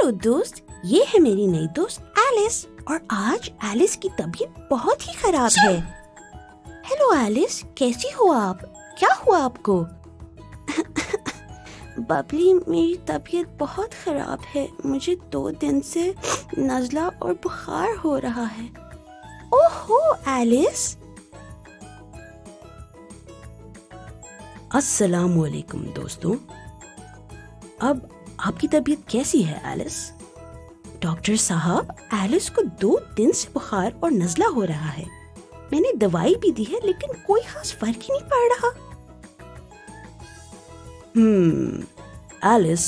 Hello دوست، یہ ہے میری نئی دوست ایلس، اور آج ایلس کی طبیعت بہت ہی خراب ہے۔ ہیلو ایلس، کیسی ہو آپ؟ کیا ہوا آپ کو؟ ببلی، میری طبیعت بہت خراب ہے، مجھے 2 دن سے نزلہ اور بخار ہو رہا ہے۔ اوہو ایلس! السلام علیکم دوستوں، اب آپ کی طبیعت کیسی ہے ایلس؟ ڈاکٹر صاحب، ایلس کو 2 دن سے بخار اور نزلہ ہو رہا ہے۔ میں نے دوائی بھی دی ہے لیکن کوئی خاص فرق ہی نہیں پڑ رہا۔ ایلس،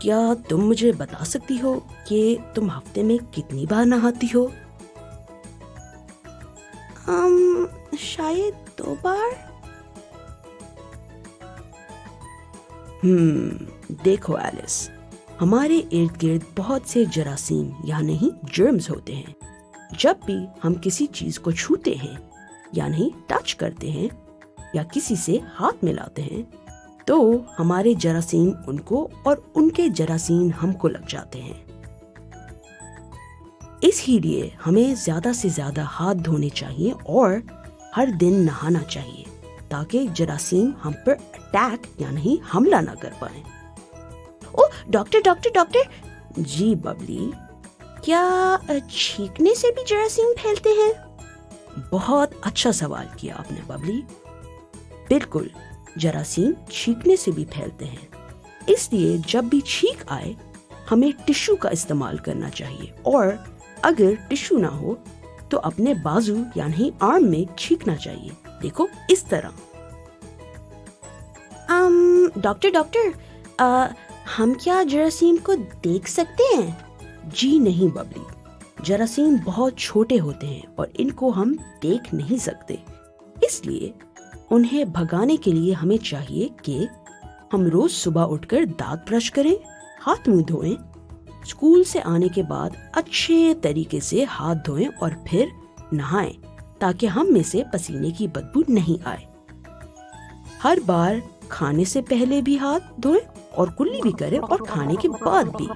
کیا تم مجھے بتا سکتی ہو کہ تم ہفتے میں کتنی بار نہاتی ہو؟ شاید 2 بار۔ دیکھو ایلس، ہمارے ارد گرد بہت سے جراثیم یعنی جرمز ہوتے ہیں۔ جب بھی ہم کسی چیز کو چھوتے ہیں یعنی ٹچ کرتے ہیں یا کسی سے ہاتھ ملاتے ہیں تو ہمارے جراثیم ان کو اور ان کے جراثیم ہم کو لگ جاتے ہیں۔ اس ہی لیے ہمیں زیادہ سے زیادہ ہاتھ دھونے چاہیے اور ہر دن نہانا چاہیے تاکہ جراثیم ہم پر اٹیک یعنی حملہ نہ کر پائیں۔ ڈاکٹر، جی ببلی؟ کیا چھینکنے سے بھی جراثیم پھیلتے ہیں؟ بہت اچھا سوال کیا آپ نے ببلی۔ بالکل، جراثیم چھینکنے سے بھی پھیلتے ہیں، اس لیے جب بھی چھینک آئے ہمیں ٹشو کا استعمال کرنا چاہیے، اور اگر ٹشو نہ ہو تو اپنے بازو یعنی آرم میں چھینکنا چاہیے۔ دیکھو اس طرح۔ ڈاکٹر، ہم کیا جراثیم کو دیکھ سکتے ہیں؟ جی نہیں ببلی، جراثیم بہت چھوٹے ہوتے ہیں اور ان کو ہم دیکھ نہیں سکتے، اس لیے انہیں بھگانے کے لیے ہمیں چاہیے کہ ہم روز صبح اٹھ کر دانت برش کریں، ہاتھ منہ دھوئیں، اسکول سے آنے کے بعد اچھے طریقے سے ہاتھ دھوئیں اور پھر نہائیں تاکہ ہم میں سے پسینے کی بدبو نہیں آئے۔ ہر بار کھانے سے پہلے بھی ہاتھ دھوئیں اور کلی بھی کریں اور کھانے کے بعد بھی۔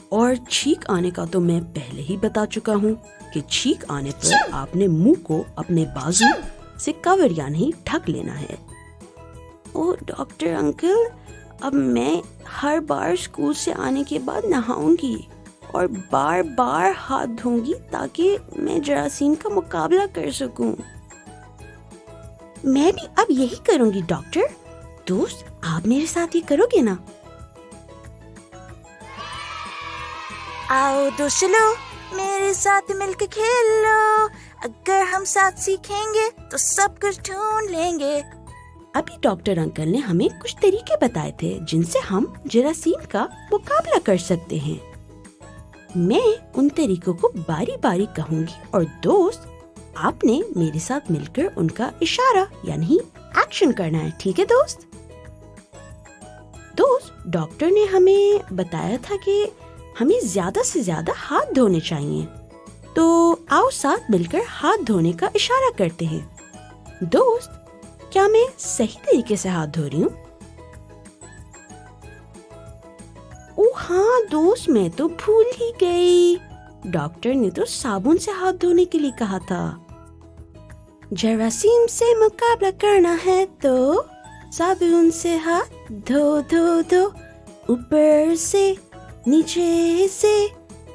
اور چھینک آنے کا تو میں پہلے ہی بتا چکا ہوں کہ چھینک آنے پر آپ نے منہ کو اپنے بازو سے کور یعنی ڈھک لینا ہے۔ ڈاکٹر انکل، اب میں ہر بار اسکول سے آنے کے بعد نہاؤں گی اور بار بار ہاتھ دھوں گی تاکہ میں جراثیم کا مقابلہ کر سکوں۔ میں بھی اب یہی کروں گی ڈاکٹر۔ دوست، آپ میرے ساتھ یہ کرو گے نا؟ آؤ دوستو، میرے ساتھ مل کے کھیلو، اگر ہم ساتھ سیکھیں گے تو سب کچھ ڈھونڈ لیں گے۔ ابھی ڈاکٹر انکل نے ہمیں کچھ طریقے بتائے تھے جن سے ہم جراثیم کا مقابلہ کر سکتے ہیں۔ میں ان طریقوں کو باری باری کہوں گی اور دوست، آپ نے میرے ساتھ مل کر ان کا اشارہ یعنی ایکشن کرنا ہے، ٹھیک ہے دوست؟ ڈاکٹر نے ہمیں بتایا تھا کہ ہمیں زیادہ سے زیادہ ہاتھ دھونے چاہیے، تو آؤ ساتھ مل کر ہاتھ دھونے کا اشارہ کرتے ہیں۔ دوست، کیا میں صحیح طریقے سے ہاتھ دھو رہی ہوں؟ ہاں دوست، میں تو بھول ہی گئی، ڈاکٹر نے تو صابن سے ہاتھ دھونے کے لیے کہا تھا۔ جراثیم سے مقابلہ کرنا ہے تو صابن سے ہاتھ دھو دھو دھو، اوپر سے، نیچے سے،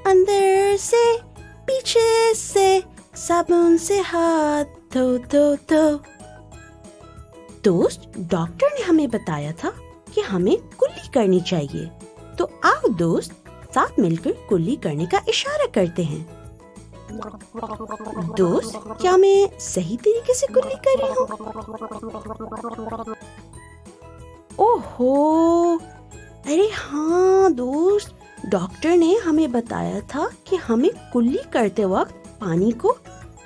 اندر سے، پیچھے سے، صابن سے ہاتھ دھو دھو دھو۔ دوست، ڈاکٹر نے ہمیں بتایا تھا کہ ہمیں کلی کرنی چاہیے، تو آؤ دوست ساتھ مل کر کلی کرنے کا اشارہ کرتے ہیں۔ دوست، کیا میں صحیح طریقے سے کلی کر رہی ہوں؟ اوہو، ارے ہاں دوست، ڈاکٹر نے ہمیں بتایا تھا کہ ہمیں کلی کرتے وقت پانی کو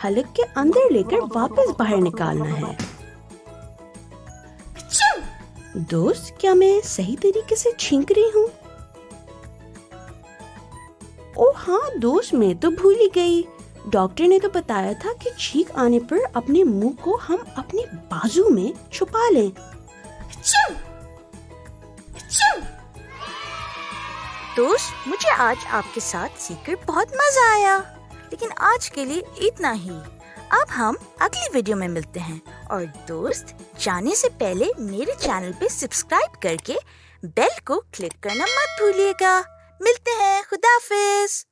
حلق کے اندر لے کر واپس باہر نکالنا ہے۔ دوست، کیا میں صحیح طریقے سے چھینک رہی ہوں؟ ہاں دوست، میں تو بھول ہی گئی، ڈاکٹر نے تو بتایا تھا کہ چھینک آنے پر اپنے منہ کو ہم اپنے بازو میں چھپا لیں۔ دوست مجھے آج آپ کے ساتھ سیکھ کر بہت مزہ آیا، لیکن آج کے لیے اتنا ہی۔ اب ہم اگلی ویڈیو میں ملتے ہیں، اور دوست جانے سے پہلے میرے چینل پہ سبسکرائب کر کے بیل کو کلک کرنا مت بھولیے گا۔ ملتے ہیں، خدا حافظ۔